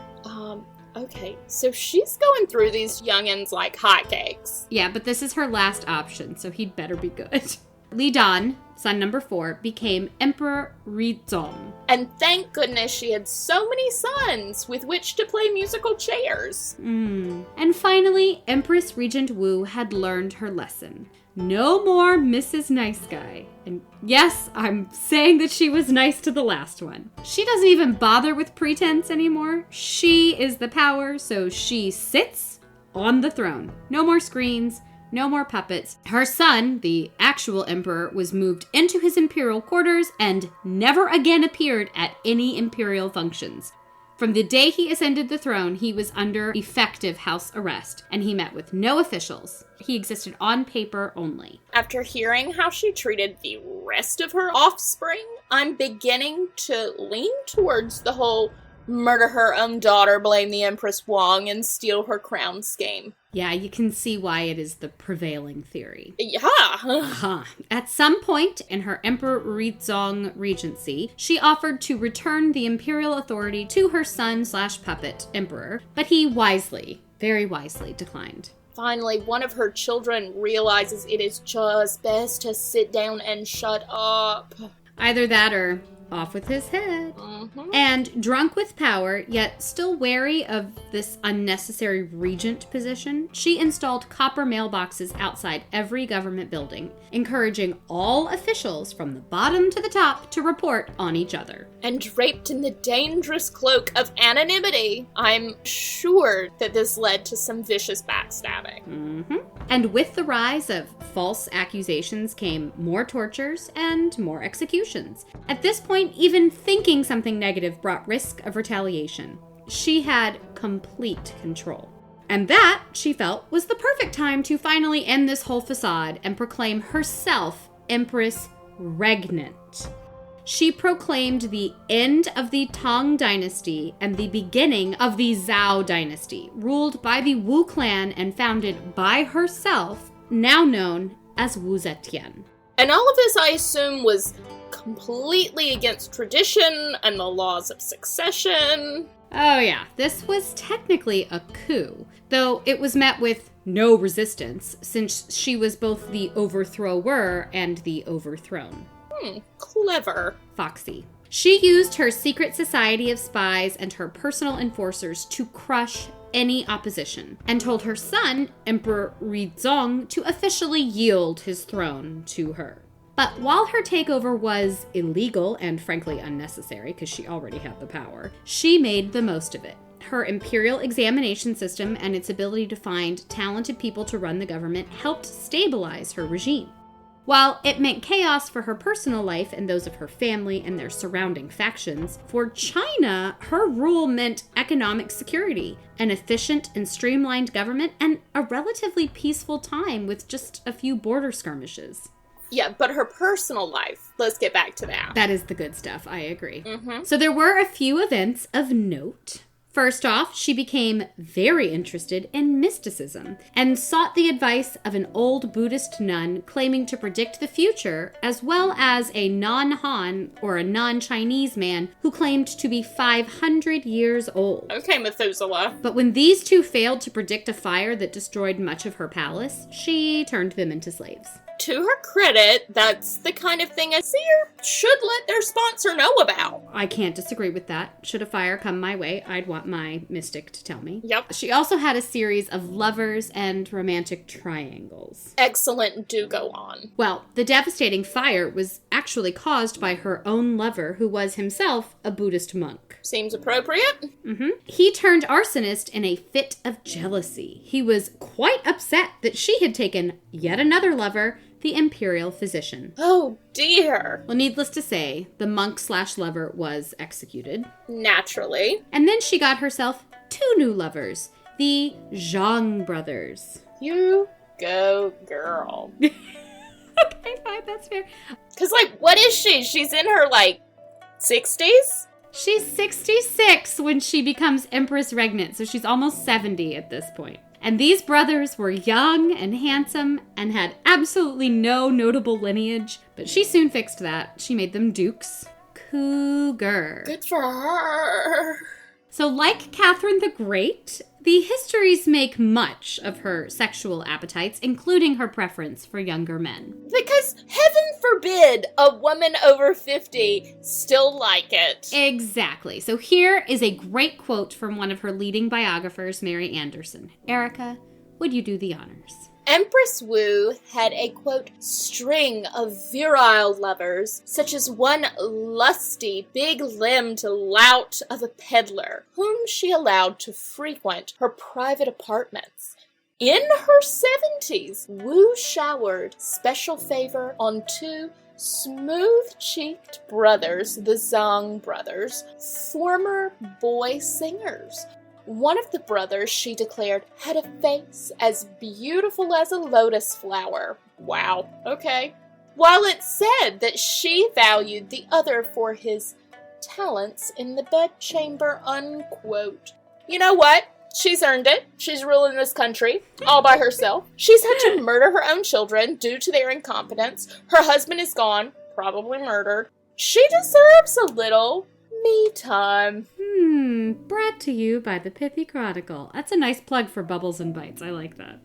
Okay, so she's going through these youngins like hotcakes. Yeah, but this is her last option, so he'd better be good. Li Dan, son number 4, became Emperor Rizong. And thank goodness she had so many sons with which to play musical chairs. And finally, Empress Regent Wu had learned her lesson. No more Mrs. Nice Guy. And yes, I'm saying that she was nice to the last one. She doesn't even bother with pretense anymore. She is the power, so she sits on the throne. No more screens, no more puppets. Her son, the actual emperor, was moved into his imperial quarters and never again appeared at any imperial functions. From the day he ascended the throne, he was under effective house arrest, and he met with no officials. He existed on paper only. After hearing how she treated the rest of her offspring, I'm beginning to lean towards the whole murder her own daughter, blame the Empress Wang, and steal her crown scheme. Yeah, you can see why it is the prevailing theory. Yeah. At some point in her Emperor Rizong regency, she offered to return the imperial authority to her son/puppet emperor, but he wisely, very wisely, declined. Finally, one of her children realizes it is just best to sit down and shut up. Either that or off with his head. And drunk with power, yet still wary of this unnecessary regent position, she installed copper mailboxes outside every government building, encouraging all officials from the bottom to the top to report on each other. And draped in the dangerous cloak of anonymity, I'm sure that this led to some vicious backstabbing. And with the rise of false accusations came more tortures and more executions. At this point, even thinking something negative brought risk of retaliation. She had complete control. And that, she felt, was the perfect time to finally end this whole facade and proclaim herself Empress Regnant. She proclaimed the end of the Tang dynasty and the beginning of the Zhao dynasty, ruled by the Wu clan and founded by herself, now known as Wu Zetian. And all of this, I assume, was completely against tradition and the laws of succession. Oh yeah, this was technically a coup, though it was met with no resistance, since she was both the overthrower and the overthrown. Clever. Foxy. She used her secret society of spies and her personal enforcers to crush any opposition, and told her son, Emperor Rizong, to officially yield his throne to her. But while her takeover was illegal and frankly unnecessary, because she already had the power, she made the most of it. Her imperial examination system and its ability to find talented people to run the government helped stabilize her regime. While it meant chaos for her personal life and those of her family and their surrounding factions, for China, her rule meant economic security, an efficient and streamlined government, and a relatively peaceful time with just a few border skirmishes. Yeah, but her personal life, let's get back to that. That is the good stuff, I agree. So there were a few events of note. First off, she became very interested in mysticism and sought the advice of an old Buddhist nun claiming to predict the future, as well as a non-Han or a non-Chinese man who claimed to be 500 years old. Okay, Methuselah. But when these two failed to predict a fire that destroyed much of her palace, she turned them into slaves. to her credit, that's the kind of thing a seer should let their sponsor know about. I can't disagree with that. Should a fire come my way, I'd want my mystic to tell me. Yep. She also had a series of lovers and romantic triangles. Excellent, do go on. Well, the devastating fire was actually caused by her own lover, who was himself a Buddhist monk. Seems appropriate. He turned arsonist in a fit of jealousy. He was quite upset that she had taken yet another lover, the imperial physician. Oh dear. Well, needless to say, the monk/lover was executed. Naturally. And then she got herself 2 new lovers, the Zhang brothers. You go, girl. Okay, fine, that's fair. Because, what is she? She's in her, 60s? She's 66 when she becomes Empress Regnant, so she's almost 70 at this point. And these brothers were young and handsome and had absolutely no notable lineage, but she soon fixed that. She made them dukes. Cougar. Good for her. So like Catherine the Great, the histories make much of her sexual appetites, including her preference for younger men. Because heaven forbid a woman over 50 still like it. Exactly. So here is a great quote from one of her leading biographers, Mary Anderson. Erica, would you do the honors? Empress Wu had a, quote, string of virile lovers, such as one lusty, big-limbed lout of a peddler, whom she allowed to frequent her private apartments. In her 70s, Wu showered special favor on 2 smooth-cheeked brothers, the Zhang brothers, former boy singers. One of the brothers, she declared, had a face as beautiful as a lotus flower. Wow, okay. While it said that she valued the other for his talents in the bedchamber, unquote. You know what? She's earned it. She's ruling this country all by herself. She's had to murder her own children due to their incompetence. Her husband is gone, probably murdered. She deserves a little me time. Brought to you by the Pithy Chronicle. That's a nice plug for Bubbles and Bites. I like that.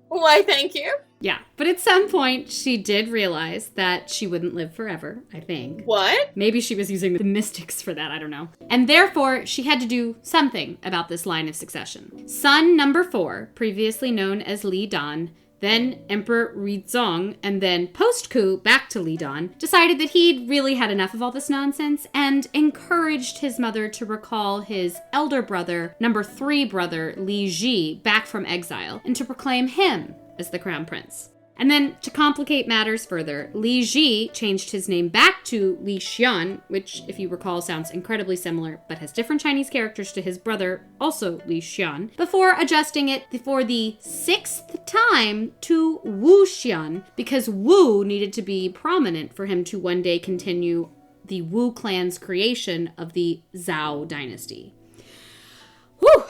Why, thank you. Yeah, but at some point, she did realize that she wouldn't live forever, I think. What? Maybe she was using the mystics for that, I don't know. And therefore, she had to do something about this line of succession. Son number 4, previously known as Li Dan, then Emperor Rizong, and then post-coup back to Li Dan, decided that he'd really had enough of all this nonsense and encouraged his mother to recall his elder brother, number 3 brother, Li Ji, back from exile, and to proclaim him as the crown prince. And then, to complicate matters further, Li Ji changed his name back to Li Xian, which, if you recall, sounds incredibly similar, but has different Chinese characters to his brother, also Li Xian, before adjusting it for the 6th time to Wu Xian, because Wu needed to be prominent for him to one day continue the Wu clan's creation of the Zhao dynasty. Whew!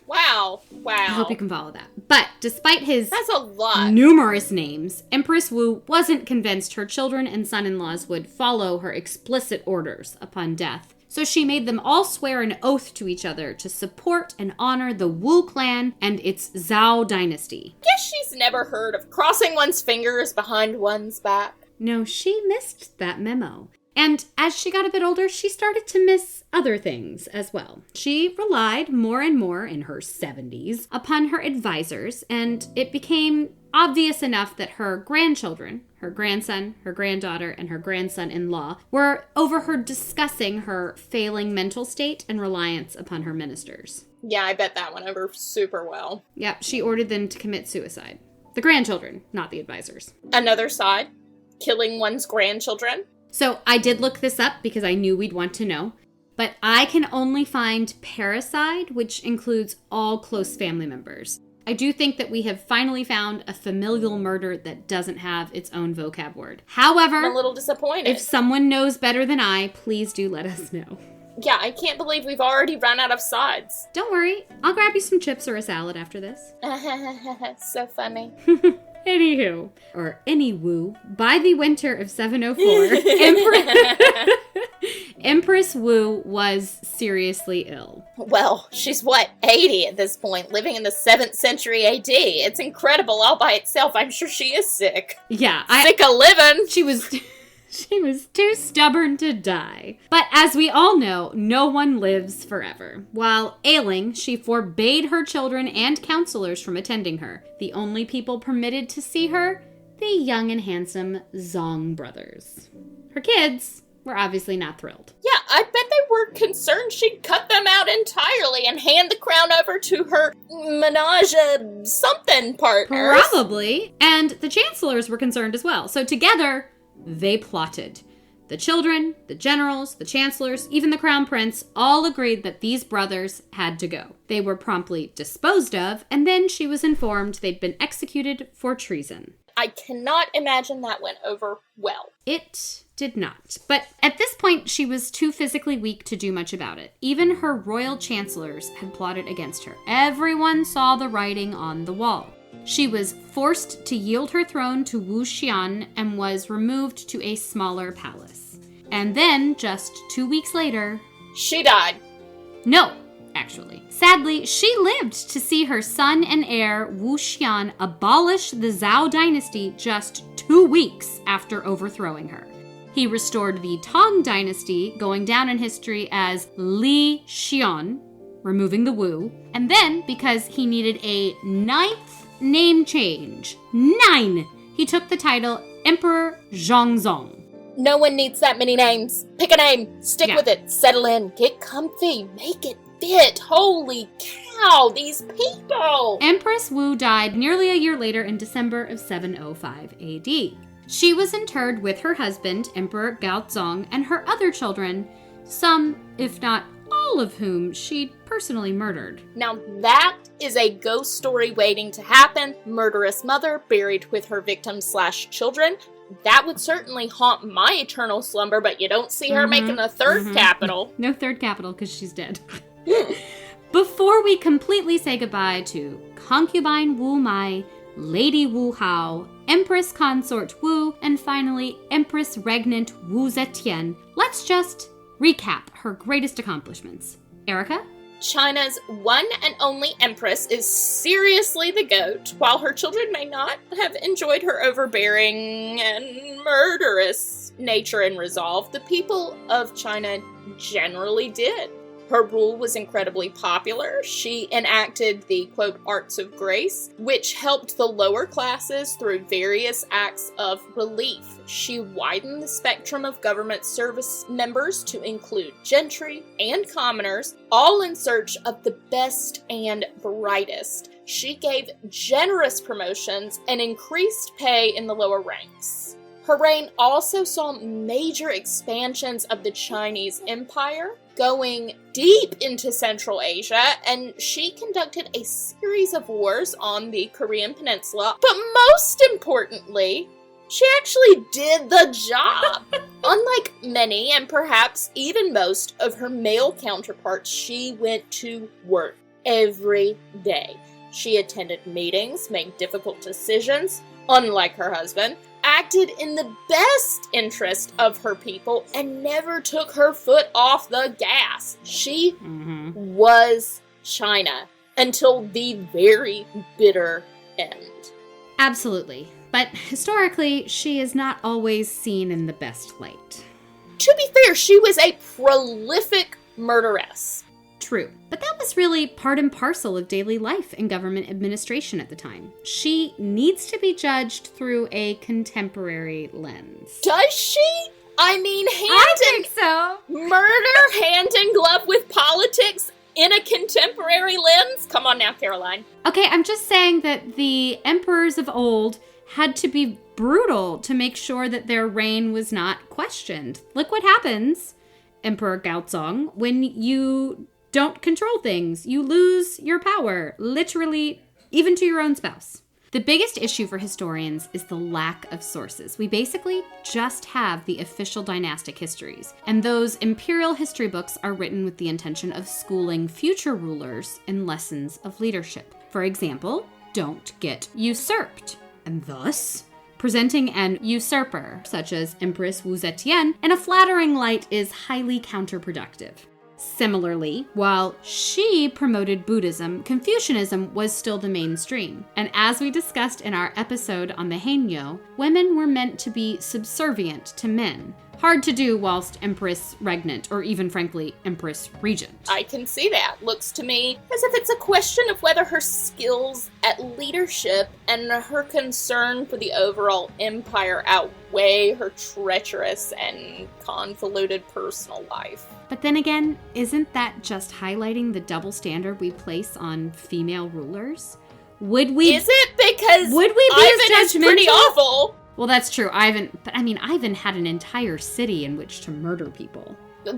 Wow. I hope you can follow that. But despite his That's a lot. numerous names, Empress Wu wasn't convinced her children and son-in-laws would follow her explicit orders upon death. So she made them all swear an oath to each other to support and honor the Wu clan and its Zhao dynasty. Guess she's never heard of crossing one's fingers behind one's back. No, she missed that memo. And as she got a bit older, she started to miss other things as well. She relied more and more in her 70s upon her advisors, and it became obvious enough that her grandchildren, her grandson, her granddaughter, and her grandson-in-law, were overheard discussing her failing mental state and reliance upon her ministers. Yeah, I bet that went over super well. Yep, she ordered them to commit suicide. The grandchildren, not the advisors. Another side, killing one's grandchildren. So I did look this up because I knew we'd want to know, but I can only find parricide, which includes all close family members. I do think that we have finally found a familial murder that doesn't have its own vocab word. However, I'm a little disappointed. if someone knows better than I, please do let us know. Yeah, I can't believe we've already run out of sides. Don't worry, I'll grab you some chips or a salad after this. So funny. Anywho, or anywoo, by the winter of 704, Empress Wu was seriously ill. Well, she's 80 at this point, living in the 7th century AD. It's incredible all by itself. I'm sure she is sick. Yeah. Sick of living. She was too stubborn to die. But as we all know, no one lives forever. While ailing, she forbade her children and counselors from attending her. The only people permitted to see her, the young and handsome Zong brothers. Her kids were obviously not thrilled. Yeah, I bet they were concerned she'd cut them out entirely and hand the crown over to her menage something partners. Probably. And the chancellors were concerned as well. So together, they plotted. The children, the generals, the chancellors, even the crown prince all agreed that these brothers had to go. They were promptly disposed of, and then she was informed they'd been executed for treason. I cannot imagine that went over well. It did not. But at this point, she was too physically weak to do much about it. Even her royal chancellors had plotted against her. Everyone saw the writing on the wall. She was forced to yield her throne to Wu Zetian and was removed to a smaller palace. And then, just 2 weeks later... She died. No, actually. Sadly, she lived to see her son and heir, Wu Zetian, abolish the Zhao dynasty just 2 weeks after overthrowing her. He restored the Tang dynasty, going down in history as Li Xian, removing the Wu. And then, because he needed a 9th name change, 9, he took the title Emperor Zhongzong. No one needs that many names. Pick a name, stick with it, settle in, get comfy, make it fit. Holy cow, these people! Empress Wu died nearly a year later in December of 705 AD. She was interred with her husband, Emperor Gaozong, and her other children, some, if not all of whom she personally murdered. Now that is a ghost story waiting to happen. Murderous mother buried with her victims/children. That would certainly haunt my eternal slumber, but you don't see her making a third capital. No third capital because she's dead. Before we completely say goodbye to concubine Wu Mai, Lady Wu Hao, Empress Consort Wu, and finally Empress Regnant Wu Zetian, let's just recap her greatest accomplishments. Erica? China's one and only empress is seriously the GOAT. While her children may not have enjoyed her overbearing and murderous nature and resolve, the people of China generally did. Her rule was incredibly popular. She enacted the, quote, arts of grace, which helped the lower classes through various acts of relief. She widened the spectrum of government service members to include gentry and commoners, all in search of the best and brightest. She gave generous promotions and increased pay in the lower ranks. Her reign also saw major expansions of the Chinese Empire, going deep into Central Asia, and she conducted a series of wars on the Korean Peninsula. But most importantly, she actually did the job. Unlike many, and perhaps even most, of her male counterparts, she went to work every day. She attended meetings, made difficult decisions, unlike her husband, acted in the best interest of her people, and never took her foot off the gas. She was China until the very bitter end. Absolutely. But historically, she is not always seen in the best light. To be fair, she was a prolific murderess. True. But that was really part and parcel of daily life in government administration at the time. She needs to be judged through a contemporary lens. Does she? I mean, murder hand in glove with politics in a contemporary lens? Come on now, Caroline. Okay, I'm just saying that the emperors of old had to be brutal to make sure that their reign was not questioned. Look what happens, Emperor Gaozong, when you don't control things. You lose your power, literally, even to your own spouse. The biggest issue for historians is the lack of sources. We basically just have the official dynastic histories, and those imperial history books are written with the intention of schooling future rulers in lessons of leadership. For example, don't get usurped, and thus presenting an usurper, such as Empress Wu Zetian, in a flattering light is highly counterproductive. Similarly, while she promoted Buddhism, Confucianism was still the mainstream. And as we discussed in our episode on the Hainyo, women were meant to be subservient to men. Hard to do whilst Empress Regnant, or even frankly, Empress Regent. I can see that. Looks to me as if it's a question of whether her skills at leadership and her concern for the overall empire outweigh her treacherous and convoluted personal life. But then again, isn't that just highlighting the double standard we place on female rulers? Would we? Is it? Because would we be Ivan as judgmental? is pretty awful. Well, that's true. Ivan had an entire city in which to murder people.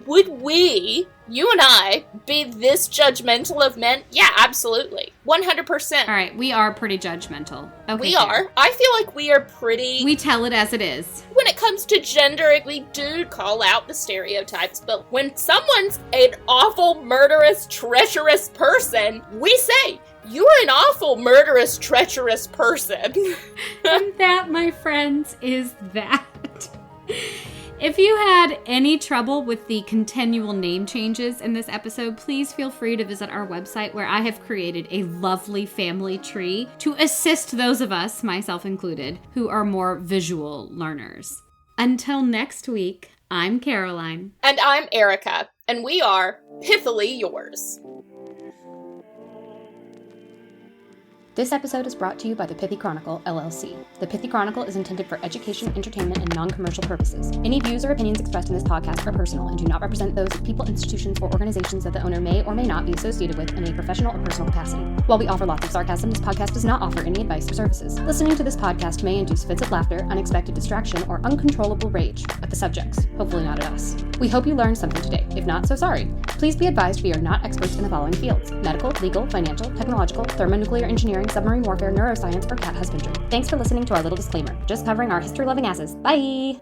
Would we, you and I, be this judgmental of men? Yeah, absolutely. 100%. All right, we are pretty judgmental. Okay, We fair. are. I feel like we are pretty... We tell it as it is. When it comes to gender, we do call out the stereotypes, but when someone's an awful, murderous, treacherous person, we say, you're an awful, murderous, treacherous person. And that, my friends, is that. If you had any trouble with the continual name changes in this episode, please feel free to visit our website where I have created a lovely family tree to assist those of us, myself included, who are more visual learners. Until next week, I'm Caroline. And I'm Erica, and we are Pithily Yours. This episode is brought to you by the Pithy Chronicle, LLC. The Pithy Chronicle is intended for education, entertainment, and non-commercial purposes. Any views or opinions expressed in this podcast are personal and do not represent those of people, institutions, or organizations that the owner may or may not be associated with in a professional or personal capacity. While we offer lots of sarcasm, this podcast does not offer any advice or services. Listening to this podcast may induce fits of laughter, unexpected distraction, or uncontrollable rage at the subjects, hopefully not at us. We hope you learned something today. If not, so sorry. Please be advised we are not experts in the following fields: medical, legal, financial, technological, thermonuclear engineering, submarine warfare, neuroscience, or cat husbandry. Thanks for listening to our little disclaimer. Just covering our history-loving asses. Bye!